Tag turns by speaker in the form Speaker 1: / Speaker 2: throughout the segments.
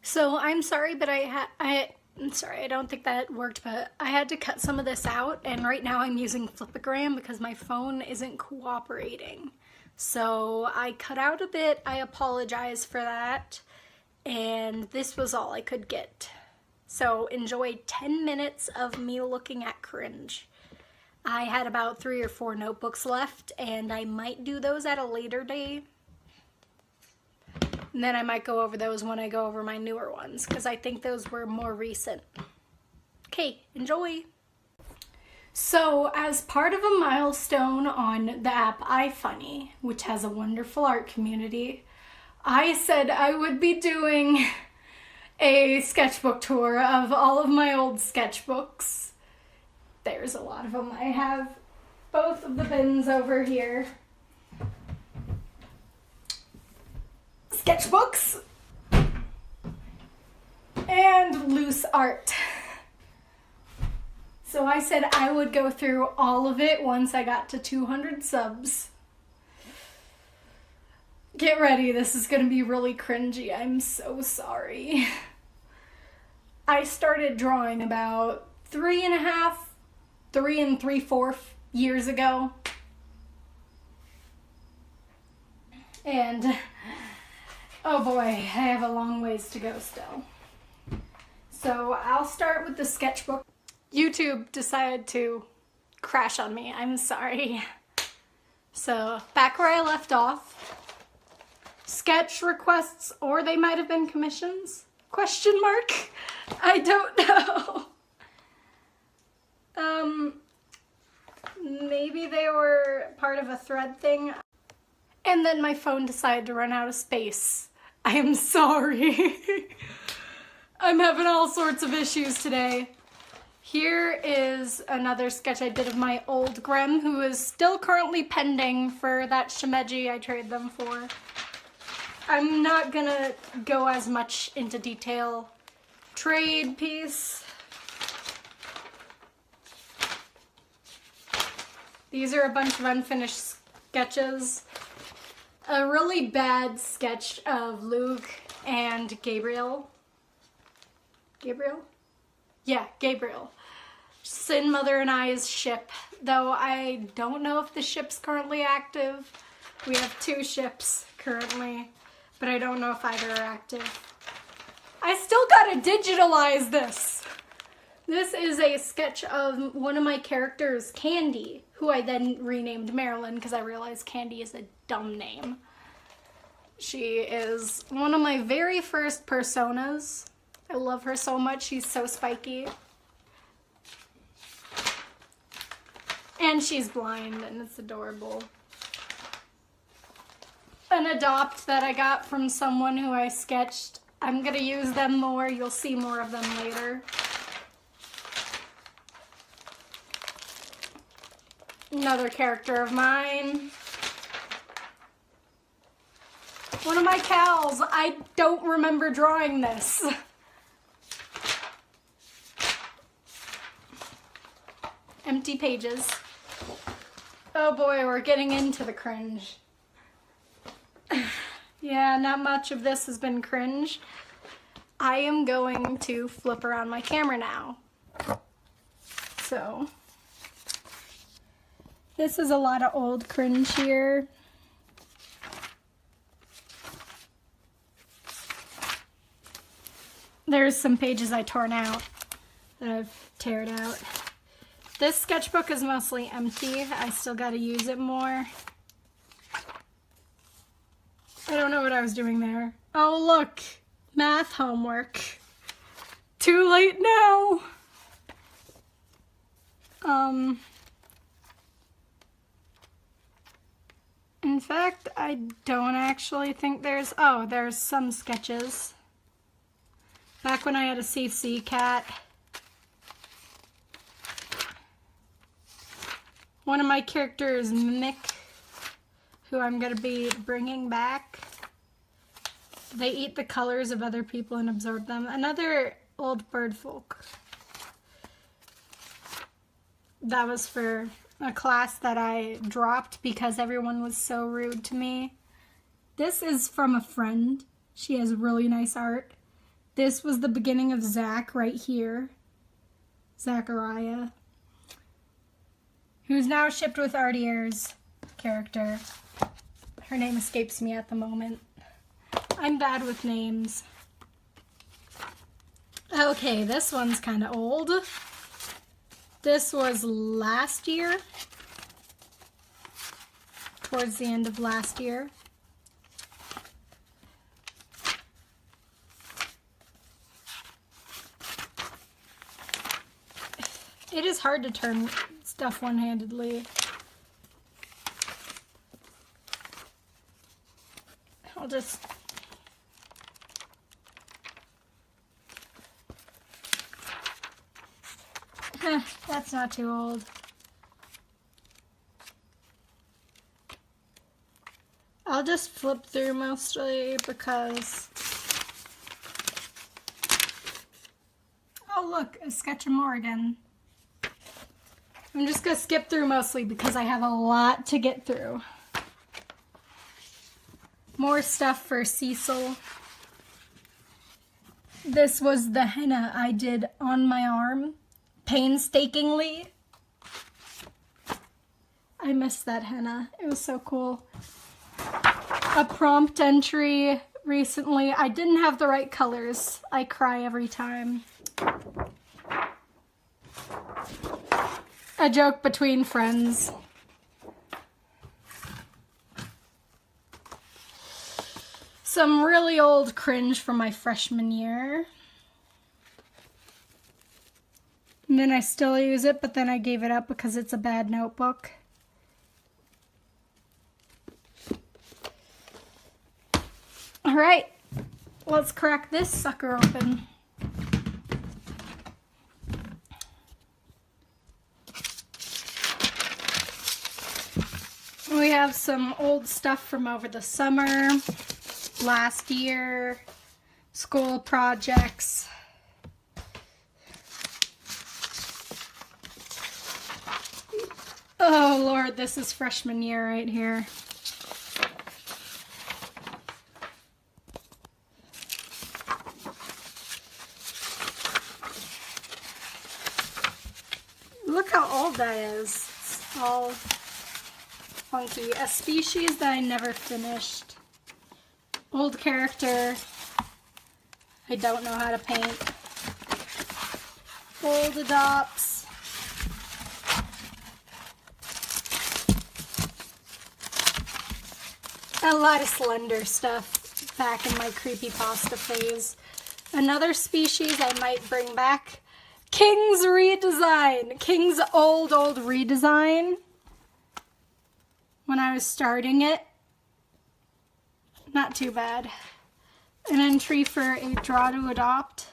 Speaker 1: So I'm sorry, but I'm sorry, I don't think that worked, but I had to cut some of this out, and right now I'm using Flipagram because my phone isn't cooperating. So I cut out a bit, I apologize for that, and this was all I could get. So enjoy 10 minutes of me looking at cringe. I had about 3 or 4 notebooks left, and I might do those at a later day. And then I might go over those when I go over my newer ones, because I think those were more recent. Okay, enjoy! So, as part of a milestone on the app iFunny, which has a wonderful art community, I said I would be doing a sketchbook tour of all of my old sketchbooks. There's a lot of them. I have both of the bins over here. Sketchbooks and loose art. So I said I would go through all of it once I got to 200 subs. Get ready, this is gonna be really cringy. I'm so sorry. I started drawing about 3 3/4 years ago. And oh boy, I have a long ways to go still. So I'll start with the sketchbook. YouTube decided to crash on me. I'm sorry. So back where I left off, sketch requests, or they might have been commissions? Question mark? I don't know. Maybe they were part of a thread thing. And then my phone decided to run out of space. I am sorry. I'm having all sorts of issues today. Here is another sketch I did of my old Grem, who is still currently pending for that Shimeji I traded them for. I'm not gonna go as much into detail. Trade piece. These are a bunch of unfinished sketches. A really bad sketch of Luke and Gabriel. Gabriel? Yeah, Gabriel. Sin Mother and I's ship, though I don't know if the ship's currently active. We have 2 ships currently, but I don't know if either are active. I still gotta digitalize this! This is a sketch of one of my characters, Candy, who I then renamed Marilyn because I realized Candy is a dumb name. She is one of my very first personas. I love her so much. She's so spiky. And she's blind, and it's adorable. An adopt that I got from someone who I sketched. I'm gonna use them more. You'll see more of them later. Another character of mine. One of my cows. I don't remember drawing this. Empty pages. Oh boy, we're getting into the cringe. Yeah, not much of this has been cringe. I am going to flip around my camera now. So, this is a lot of old cringe here. There's some pages I torn out that I've teared out. This sketchbook is mostly empty. I still gotta use it more. I don't know what I was doing there. Oh look, math homework. Too late now. In fact, I don't actually think there's some sketches. Back when I had a CC cat. One of my characters, Mick, who I'm going to be bringing back. They eat the colors of other people and absorb them. Another old bird folk. That was for a class that I dropped because everyone was so rude to me. This is from a friend. She has really nice art. This was the beginning of Zach right here. Zachariah. Who's now shipped with Ardier's character. Her name escapes me at the moment. I'm bad with names. Okay, this one's kind of old. This was last year. Towards the end of last year. It is hard to turn stuff one-handedly. I'll just... That's not too old. I'll just flip through mostly because... Oh look, a sketch of more again. I'm just going to skip through mostly because I have a lot to get through. More stuff for Cecil. This was the henna I did on my arm, painstakingly. I missed that henna. It was so cool. A prompt entry recently. I didn't have the right colors. I cry every time. A joke between friends. Some really old cringe from my freshman year. And then I still use it, but then I gave it up because it's a bad notebook. All right, let's crack this sucker open. We have some old stuff from over the summer, last year, school projects. Oh Lord, this is freshman year right here. Look how old that is. It's all funky. A species that I never finished. Old character. I don't know how to paint. Old adopts. A lot of Slender stuff back in my creepypasta phase. Another species I might bring back. King's redesign. King's old redesign. When I was starting it. Not too bad. An entry for a draw to adopt.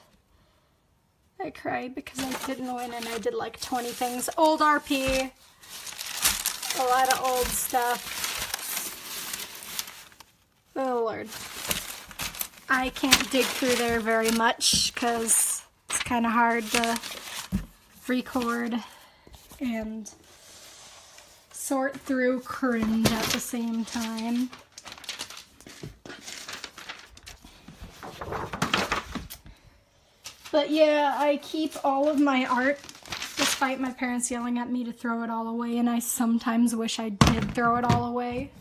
Speaker 1: I cried because I didn't win and I did like 20 things. Old RP. A lot of old stuff. Oh Lord. I can't dig through there very much because it's kind of hard to record and sort through cringe at the same time. But yeah, I keep all of my art despite my parents yelling at me to throw it all away, and I sometimes wish I did throw it all away.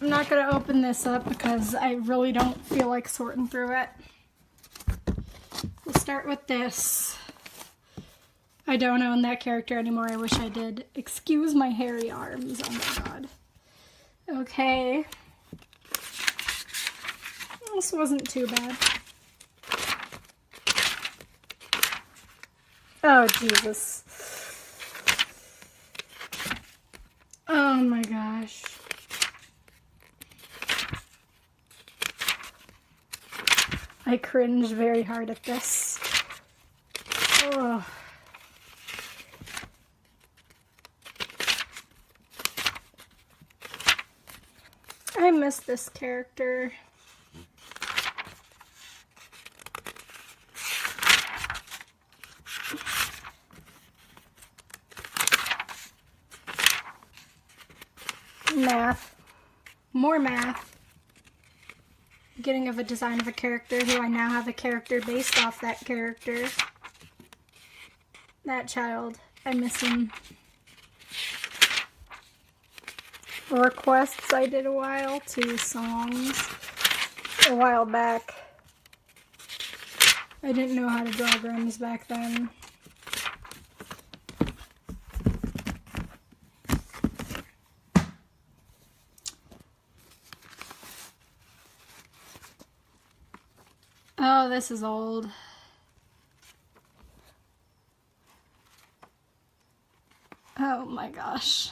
Speaker 1: I'm not going to open this up because I really don't feel like sorting through it. We'll start with this. I don't own that character anymore. I wish I did. Excuse my hairy arms. Oh my god. Okay. This wasn't too bad. Oh, Jesus. Oh my gosh. I cringe very hard at this. Oh. I miss this character. Math. More math. Beginning of a design of a character who I now have a character based off that character. That child. I miss him. Requests I did a while. 2 songs. A while back. I didn't know how to draw Grims back then. Oh, this is old. Oh my gosh.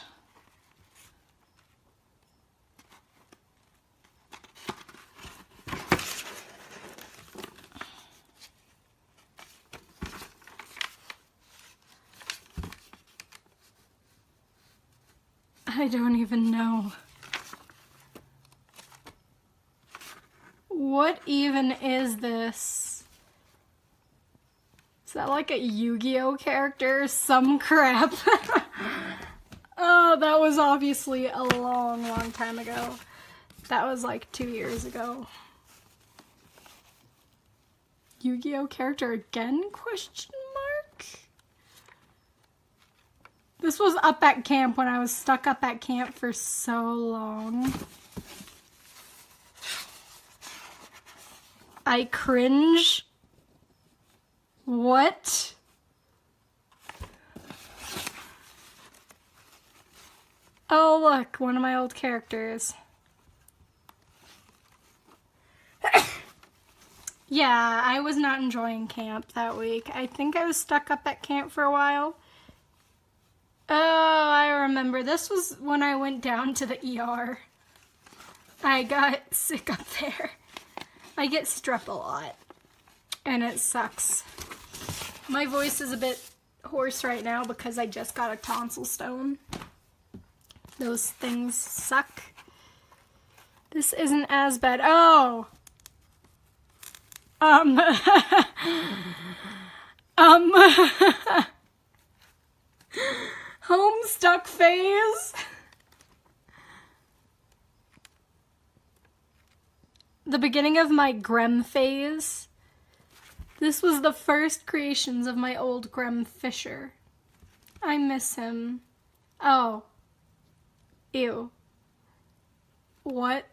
Speaker 1: I don't even know. What even is this? Is that like a Yu-Gi-Oh character? Some crap. Oh, that was obviously a long, long time ago. That was like 2 years ago. Yu-Gi-Oh character again? Question mark? This was up at camp when I was stuck up at camp for so long. I cringe. What? Oh, look, one of my old characters. Yeah, I was not enjoying camp that week. I think I was stuck up at camp for a while. Oh, I remember. This was when I went down to the ER. I got sick up there. I get strep a lot, and it sucks. My voice is a bit hoarse right now because I just got a tonsil stone. Those things suck. This isn't as bad. Oh! Homestuck phase? The beginning of my Grem phase. This was the first creations of my old Grem Fisher. I miss him. Oh. Ew. What?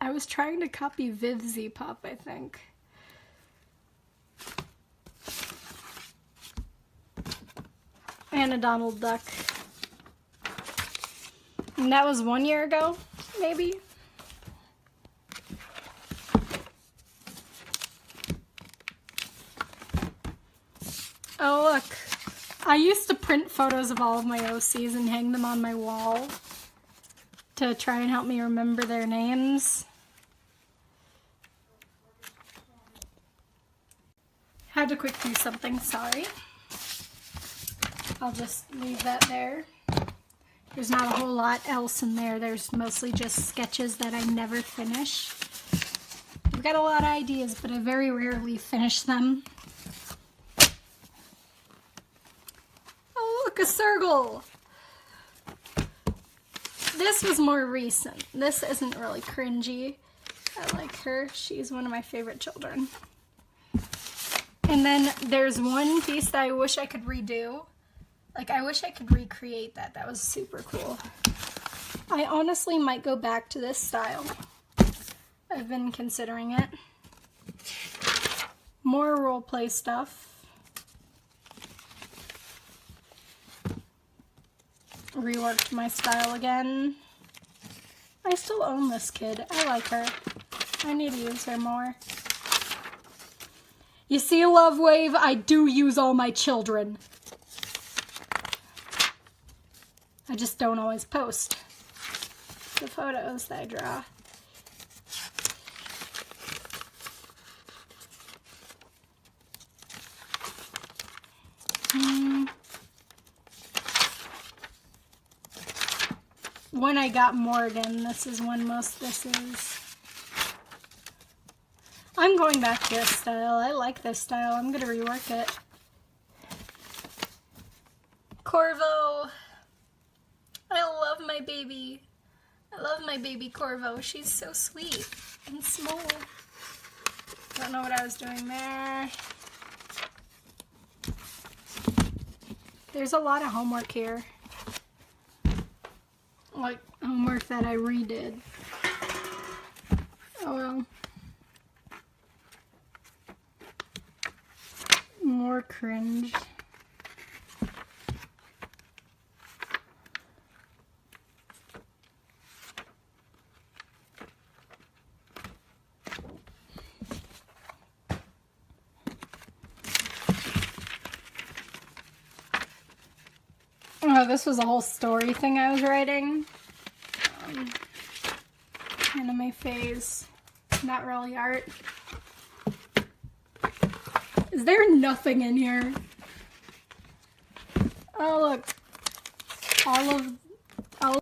Speaker 1: I was trying to copy Viv Z-Pop, I think. And a Donald Duck. And that was 1 year ago, maybe? Oh, look. I used to print photos of all of my OCs and hang them on my wall to try and help me remember their names. Had to quick do something, sorry. I'll just leave that there. There's not a whole lot else in there. There's mostly just sketches that I never finish. I've got a lot of ideas, but I very rarely finish them. Oh, look, a circle! This was more recent. This isn't really cringy. I like her. She's one of my favorite children. And then there's one piece that I wish I could redo. Like, I wish I could recreate that. That was super cool. I honestly might go back to this style. I've been considering it. More roleplay stuff. Reworked my style again. I still own this kid. I like her. I need to use her more. You see, Love Wave? I do use all my children. I just don't always post the photos that I draw. When I got Morgan, this is when most this is. I'm going back to this style. I like this style. I'm gonna rework it. Corvo. I love my baby. I love my baby Corvo. She's so sweet and small. Don't know what I was doing there. There's a lot of homework here. Like homework that I redid. Oh well. More cringe. Oh, this was a whole story thing I was writing. Anime phase. Not really art. Is there nothing in here? Oh look. All of